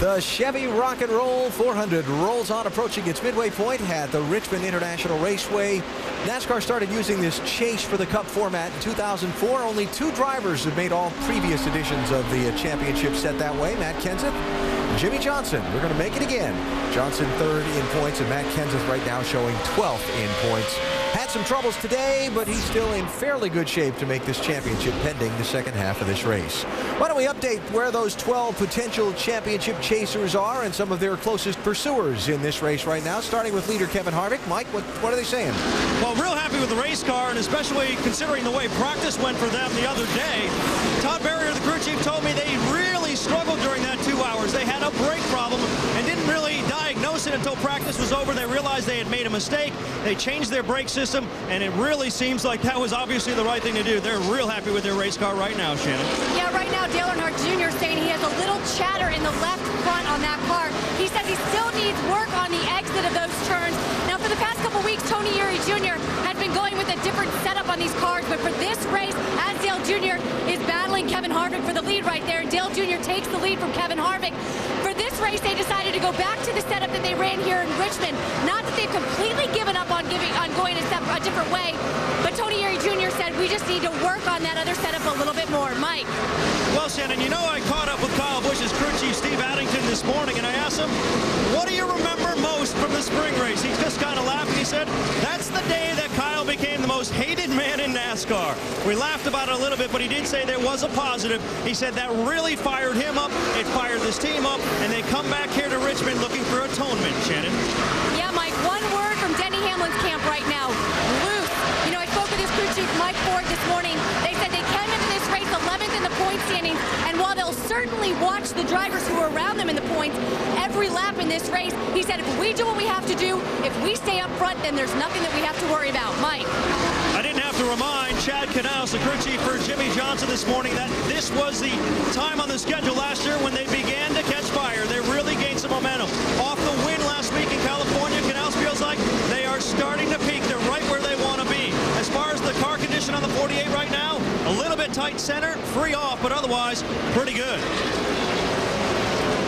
The Chevy Rock and Roll 400 rolls on, approaching its midway point at the Richmond International Raceway. NASCAR started using this chase for the Cup format in 2004. Only 2 drivers have made all previous editions of the championship set that way. Matt Kenseth, Jimmy Johnson. We're going to make it again. Johnson 3rd in points, and Matt Kenseth right now showing 12th in points. Had some troubles today, but he's still in fairly good shape to make this championship pending the second half of this race. Why don't we update where those 12 potential championship chasers are and some of their closest pursuers in this race right now, starting with leader Kevin Harvick. Mike, what are they saying? Well, real happy with the race car, and especially considering the way practice went for them the other day. Todd Berrier, the crew chief, told me they really struggled during that 2 hours. They had a brake problem and didn't really diagnose it until practice was over. They realized they had made a mistake. They changed their brake system, and it really seems like that was obviously the right thing to do. They're real happy with their race car right now, Shannon. Yeah, right now Dale Earnhardt Jr. saying he has a little chatter in the left front on that car. He says he still needs work on the exit of those turns. Now, for the past couple weeks, Tony Jr. had been going with a different setup on these cars, but for this race, as Dale Jr. is battling Kevin Harvick for the lead right there, and Dale Jr. takes the lead from Kevin Harvick. For this race, they decided to go back to the setup that they ran here in Richmond. Not that they've completely given up on going a different way, but Tony Jr. said we just need to work on that other setup a little bit more. Mike. Well, Shannon, you know I caught up with Kyle Busch's crew chief, Steve Addington, this morning, and I asked him, what do you remember most from the spring race? He just kind of laughed, and he said, that's the day that Kyle became the most hated man in NASCAR. We laughed about it a little bit, but he did say there was a positive. He said that really fired him up, it fired this team up, and they come back here to Richmond looking for atonement, Shannon. Yeah, Mike, one word from Denny Hamlin's camp right now, loose. You know, I spoke with his crew chief, Mike Ford, this morning. They said they came into this race 11th in the point standings, and while they'll certainly watch the drivers who are around them in the points every lap in this race, he said if we do what we have to do, if we stay up front, then there's nothing that we have to worry about. Mike. I didn't have to remind Chad Knaus, the crew chief for Jimmy Johnson this morning, that this was the time on the schedule last year when they began to catch fire. They really gained some momentum. Off the win last week in California, Knaus feels like they are starting to peak. They're right where they want to be. As far as the car condition on the 48 right now, a little bit tight center, free off, but otherwise pretty good.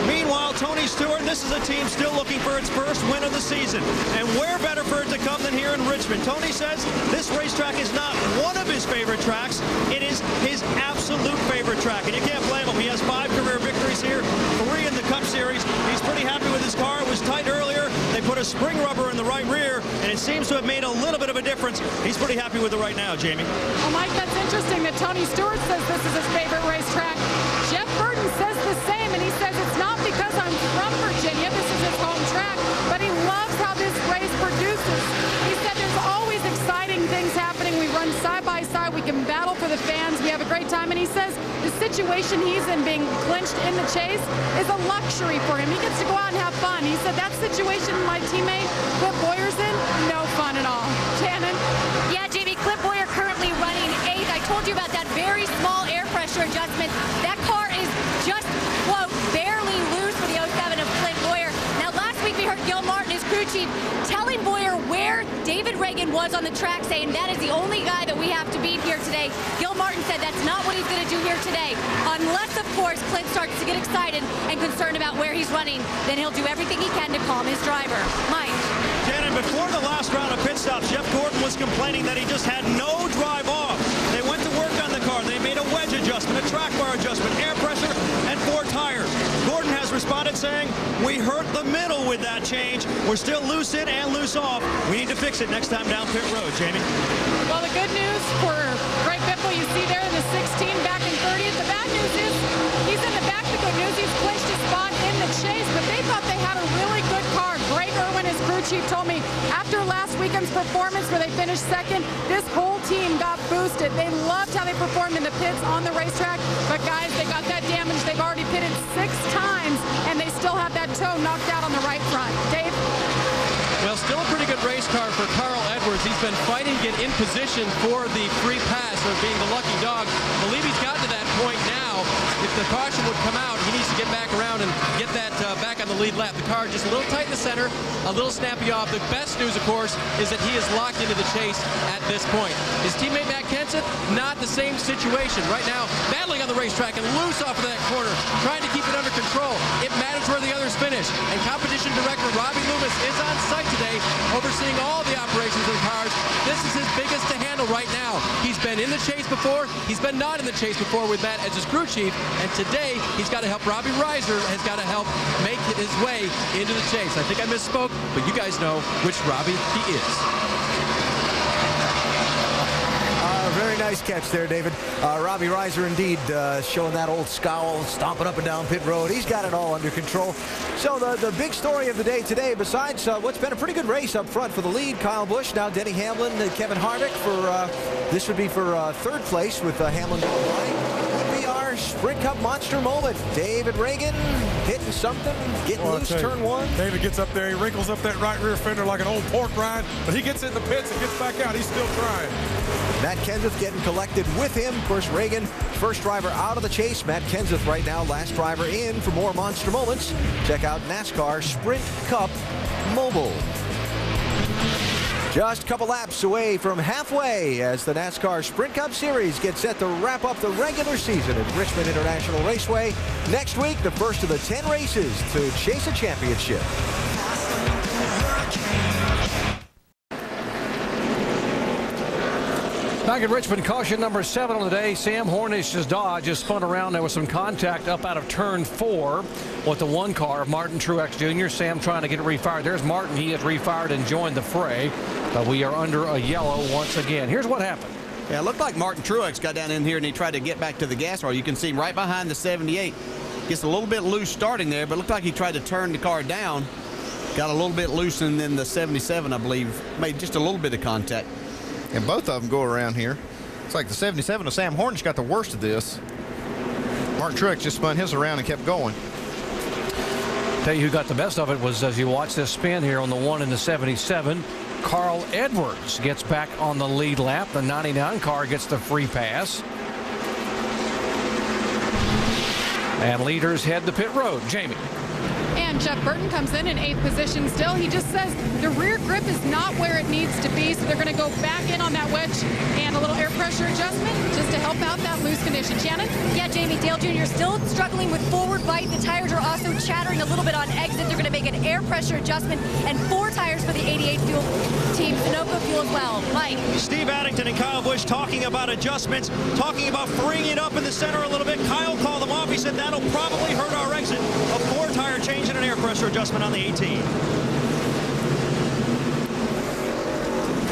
Meanwhile, Tony Stewart, this is a team still looking for its first win of the season. And where better for it to come than here in Richmond? Tony says this racetrack is not one of his favorite tracks. It is his absolute favorite track. And you can't blame him. He has 5 career victories here, 3 in the Cup Series. He's pretty happy with his car. It was tight earlier. They put a spring rubber in the right rear, and it seems to have made a little bit of a difference. He's pretty happy with it right now, Jamie. Well, Mike, that's interesting that Tony Stewart says this is his favorite racetrack. Jeff Burton says the same, and he says it's not because I'm from Virginia, this is his home track, but he loves how this race produces. He said there's always exciting things happening. We run side by side. We can battle for the fans. We have a great time. And he says the situation he's in, being clinched in the chase, is a luxury for him. He gets to go out and have fun. He said that situation my teammate Cliff Bowyer's in, no fun at all. Shannon? Yeah, Jamie, Cliff Bowyer currently running 8th. I told you about that very small air pressure adjustment. That car is just, quote, barely loose for the 07 of Cliff Bowyer. Now, last week we heard Gil Martin, his crew chief, telling Bowyer where David Reagan was on the track, saying that is the only guy that we have to beat here today. Gil Martin said that's not what he's going to do here today. Unless, of course, Clint starts to get excited and concerned about where he's running, then he'll do everything he can to calm his driver. Mike. Shannon, before the last round of pit stops, Jeff Gordon was complaining that he just had no drive off. They went to work on the car. They made a wedge adjustment, a track bar adjustment, air pressure, and 4 tires. Gordon has responded saying, we hurt the middle with that change. We're still loose in and loose off. We need to fix it next time down pit road, Jamie. Well, the good news for Greg Biffle, you see there in the 16 back in 30th. The bad news is he's in the back. The good news, he's clinched his spot in the chase, but they thought they had a really good car. Greg Irwin, his crew chief, told me after last weekend's performance where they finished 2nd, this whole team got boosted. They loved how they performed in the pits on the racetrack, but guys, they got that damage. They've already pitted 6 times, and they still have that toe knocked out on the right front. Dave? Well, still a pretty good race car for Carl Edwards. He's been fighting to get in position for the free pass, or being the lucky dog. I believe he's gotten to that point now. If the caution would come out, he needs to get back around and get that back on the lead lap. The car just a little tight in the center, a little snappy off. The best news, of course, is that he is locked into the chase at this point. His teammate Matt Kenseth, not the same situation. Right now, battling on the racetrack and loose off of that corner, trying to keep it under control. It matters knows where the others finish. And competition director Robbie Loomis is on site today, overseeing all the operations of the cars. This is his biggest to handle right now. He's been in the chase before. He's been not in the chase before with Matt as his crew chief. And today, he's got to help Robbie Reiser, has got to help make his way into the chase. I think I misspoke, but you guys know which Robbie he is. Very nice catch there, David. Robbie Reiser indeed showing that old scowl, stomping up and down pit road. He's got it all under control. So the big story of the day today, besides what's been a pretty good race up front for the lead, Kyle Busch, now Denny Hamlin, Kevin Harvick for this would be for third place with Hamlin going right. Would be our Sprint Cup monster moment. David Reagan hitting something, getting loose, turn one. David gets up there, he wrinkles up that right rear fender like an old pork rind, but he gets in the pits and gets back out. He's still trying. Matt Kenseth getting collected with him. Of course, Reagan, first driver out of the chase. Matt Kenseth right now, last driver in. For more monster moments, check out NASCAR Sprint Cup Mobile. Just a couple laps away from halfway as the NASCAR Sprint Cup Series gets set to wrap up the regular season at Richmond International Raceway. Next week, the first of the 10 races to chase a championship. Back at Richmond, caution number 7 on the day. Sam Hornish's Dodge just spun around. There was some contact up out of turn 4 with the 1 car of Martin Truex Jr. Sam trying to get it refired. There's Martin. He has refired and joined the fray. But we are under a yellow once again. Here's what happened. Yeah, it looked like Martin Truex got down in here and he tried to get back to the gas roll. You can see him right behind the 78. Gets a little bit loose starting there, but it looked like he tried to turn the car down. Got a little bit loose, and then the 77, I believe, made just a little bit of contact. And both of them go around here. It's like the 77 of Sam Hornish got the worst of this. Martin Truex just spun his around and kept going. Tell you who got the best of it was, as you watch this spin here on the 1 and the 77, Carl Edwards gets back on the lead lap. The 99 car gets the free pass. And leaders head the pit road. Jamie. And Jeff Burton comes in 8th position still. He just says the rear grip is not where it needs to be, so they're going to go back in on that wedge and a little air pressure adjustment just to help out that loose condition. Shannon? Yeah, Jamie, Dale Jr. still struggling with forward bite. The tires are also chattering a little bit on exit. They're going to make an air pressure adjustment and 4 tires for the 88 fuel team. Sunoco fuel as well. Mike? Steve Addington and Kyle Busch talking about adjustments, talking about freeing it up in the center a little bit. Kyle called them off. He said that'll probably hurt our exit. A 4-tire change and an air pressure adjustment on the 18.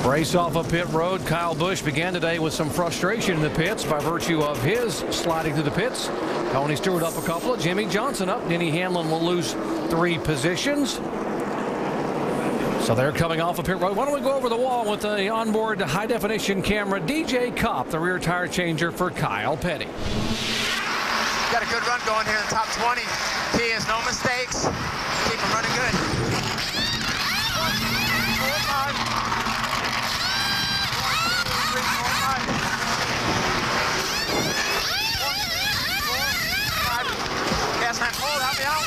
Race off of pit road. Kyle Busch began today with some frustration in the pits by virtue of his sliding through the pits. Tony Stewart up a couple. Jimmy Johnson up. Denny Hamlin will lose 3 positions. So they're coming off of pit road. Why don't we go over the wall with the onboard high-definition camera. DJ Kopp, the rear tire changer for Kyle Petty. Got a good run going here in the top 20. Key is no mistakes. Keep them running good. 4, 5. Gas line, hold, help me out.